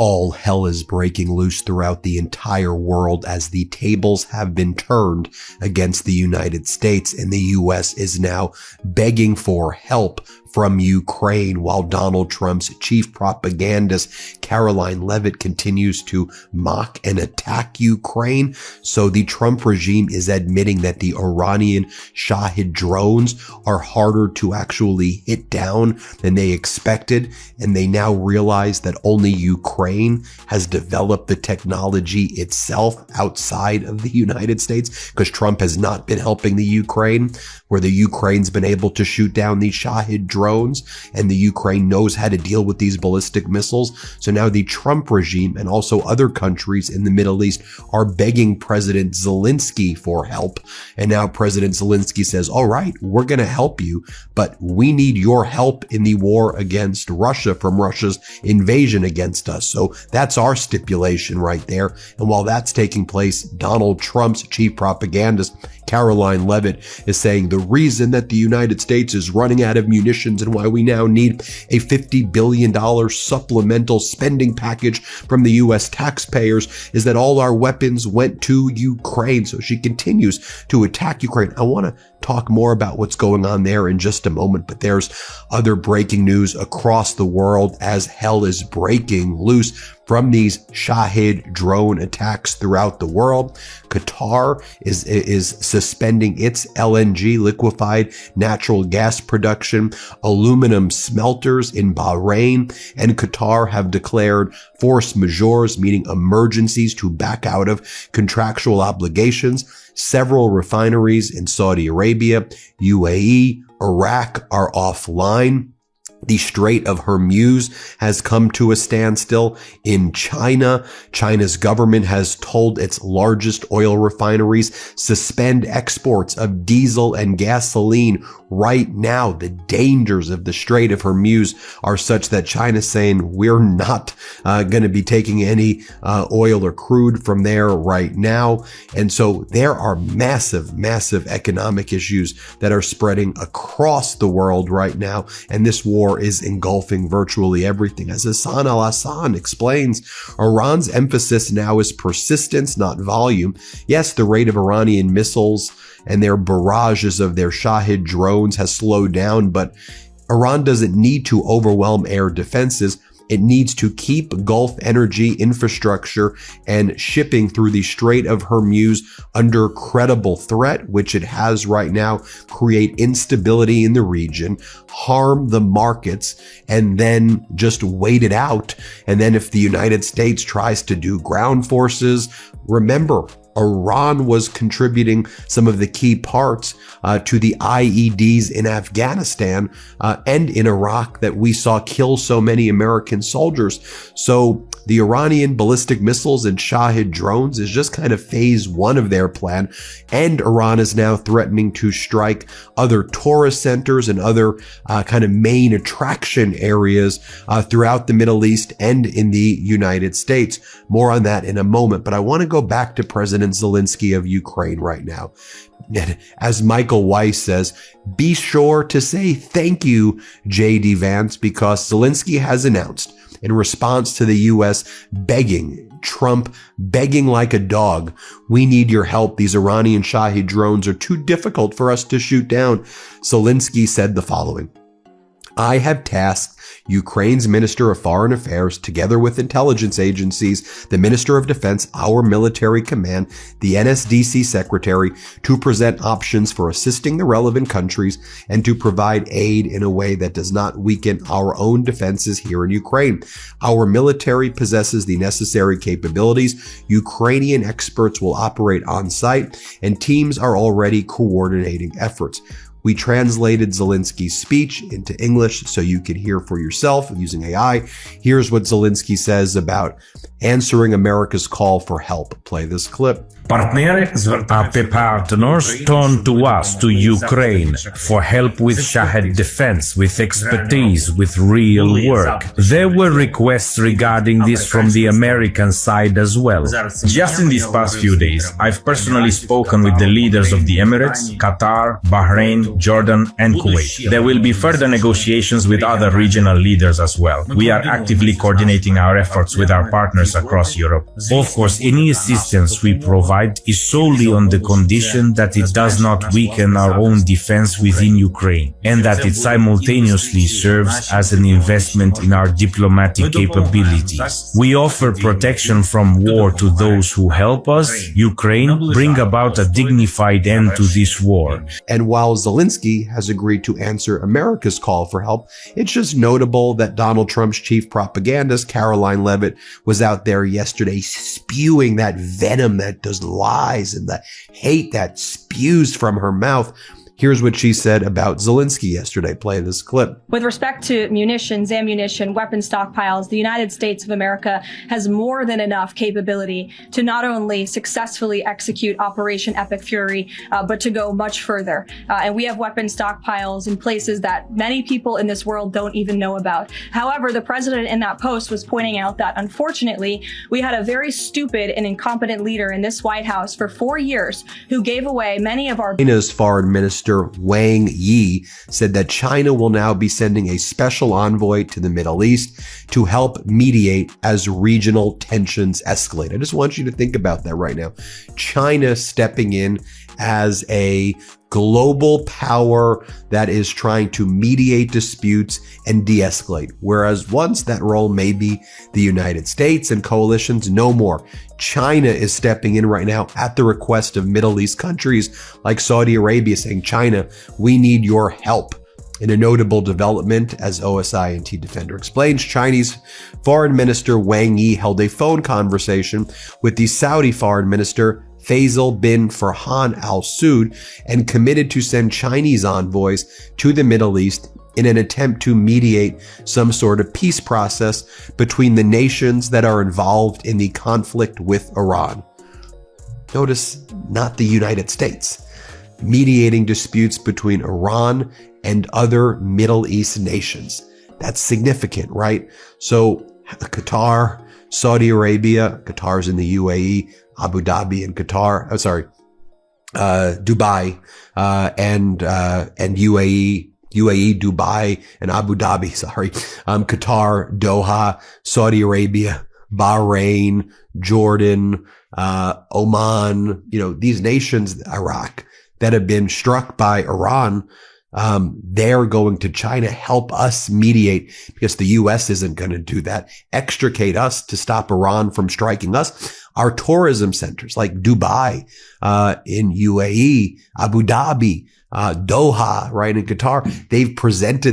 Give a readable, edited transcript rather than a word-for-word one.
All hell is breaking loose throughout the entire world as the tables have been turned against the United States, and the U.S. is now begging for help from Ukraine, while Donald Trump's chief propagandist, Caroline Leavitt, continues to mock and attack Ukraine. So the Trump regime is admitting that the Iranian Shahid drones are harder to actually hit down than they expected. And they now realize that only Ukraine has developed the technology itself outside of the United States, because Trump has not been helping the Ukraine, where the Ukraine's been able to shoot down these Shahid drones, and the Ukraine knows how to deal with these ballistic missiles. So now the Trump regime and also other countries in the Middle East are begging President Zelensky for help. And now President Zelensky says, all right, we're going to help you, but we need your help in the war against Russia from Russia's invasion against us. So that's our stipulation right there. And while that's taking place, Donald Trump's chief propagandist, Caroline Leavitt, is saying the reason that the United States is running out of munitions and why we now need a $50 billion supplemental spending package from the U.S. taxpayers is that all our weapons went to Ukraine. So she continues to attack Ukraine. I want to talk more about what's going on there in just a moment, but there's other breaking news across the world as hell is breaking loose from these Shahid drone attacks throughout the world. Qatar is suspending its LNG, liquefied natural gas production. Aluminum smelters in Bahrain and Qatar have declared force majeures, meaning emergencies to back out of contractual obligations. Several refineries in Saudi Arabia, UAE, Iraq are offline. The Strait of Hormuz has come to a standstill in China. China's government has told its largest oil refineries suspend exports of diesel and gasoline right now. The dangers of the Strait of Hormuz are such that China's saying we're not going to be taking any oil or crude from there right now. And so there are massive, massive economic issues that are spreading across the world right now. And this war is engulfing virtually everything. As Hassan al-Hassan explains, Iran's emphasis now is persistence, not volume. Yes, the rate of Iranian missiles and their barrages of their Shahid drones has slowed down, but Iran doesn't need to overwhelm air defenses. It needs to keep Gulf energy infrastructure and shipping through the Strait of Hormuz under credible threat, which it has right now, create instability in the region, harm the markets, and then just wait it out. And then if the United States tries to do ground forces, remember, Iran was contributing some of the key parts to the IEDs in Afghanistan and in Iraq that we saw kill so many American soldiers. So the Iranian ballistic missiles and Shahid drones is just kind of phase one of their plan. And Iran is now threatening to strike other tourist centers and other kind of main attraction areas throughout the Middle East and in the United States. More on that in a moment. But I want to go back to President Zelensky of Ukraine right now. As Michael Weiss says, be sure to say thank you, J.D. Vance, because Zelensky has announced, in response to the U.S. begging, Trump begging like a dog, we need your help. These Iranian Shahid drones are too difficult for us to shoot down. Zelensky said the following: I have tasked Ukraine's Minister of Foreign Affairs, together with intelligence agencies, the Minister of Defense, our military command, the NSDC Secretary, to present options for assisting the relevant countries and to provide aid in a way that does not weaken our own defenses here in Ukraine. Our military possesses the necessary capabilities. Ukrainian experts will operate on site, and teams are already coordinating efforts. We translated Zelensky's speech into English so you can hear for yourself using AI. Here's what Zelensky says about answering America's call for help. Play this clip. Our partners turn to us, to Ukraine, for help with Shahed defense, with expertise, with real work. There were requests regarding this from the American side as well. Just in these past few days, I've personally spoken with the leaders of the Emirates, Qatar, Bahrain, Jordan, and Kuwait. There will be further negotiations with other regional leaders as well. We are actively coordinating our efforts with our partners across Europe. Of course, any assistance we provide is solely on the condition that it does not weaken our own defense within Ukraine, and that it simultaneously serves as an investment in our diplomatic capabilities. We offer protection from war to those who help us, Ukraine, bring about a dignified end to this war. And while Zelensky has agreed to answer America's call for help, it's just notable that Donald Trump's chief propagandist, Caroline Leavitt, was out there yesterday spewing that venom, that does lies and the hate that spews from her mouth. Here's what she said about Zelensky yesterday. Play this clip. With respect to munitions, ammunition, weapon stockpiles, the United States of America has more than enough capability to not only successfully execute Operation Epic Fury, but to go much further. And we have weapon stockpiles in places that many people in this world don't even know about. However, the president in that post was pointing out that, unfortunately, we had a very stupid and incompetent leader in this White House for 4 years who gave away many of our... China's foreign minister Wang Yi said that China will now be sending a special envoy to the Middle East to help mediate as regional tensions escalate. I just want you to think about that right now. China stepping in as a global power that is trying to mediate disputes and de-escalate. Whereas once that role may be the United States and coalitions, no more. China is stepping in right now at the request of Middle East countries like Saudi Arabia, saying, China, we need your help. In a notable development, as OSINT Defender explains, Chinese Foreign Minister Wang Yi held a phone conversation with the Saudi Foreign Minister Faisal bin Farhan Al Saud and committed to send Chinese envoys to the Middle East in an attempt to mediate some sort of peace process between the nations that are involved in the conflict with Iran. Notice, not the United States. Mediating disputes between Iran and other Middle East nations. That's significant, right? So Qatar, Saudi Arabia, Qatar's in the UAE, Abu Dhabi and Qatar, Dubai, and UAE, Dubai, and Abu Dhabi, Qatar, Doha, Saudi Arabia, Bahrain, Jordan, Oman, these nations, Iraq, that have been struck by Iran, they're going to China, help us mediate, because the U.S. isn't going to do that, extricate us to stop Iran from striking us. Our tourism centers like Dubai, in UAE, Abu Dhabi, Doha, right, in Qatar, they've presented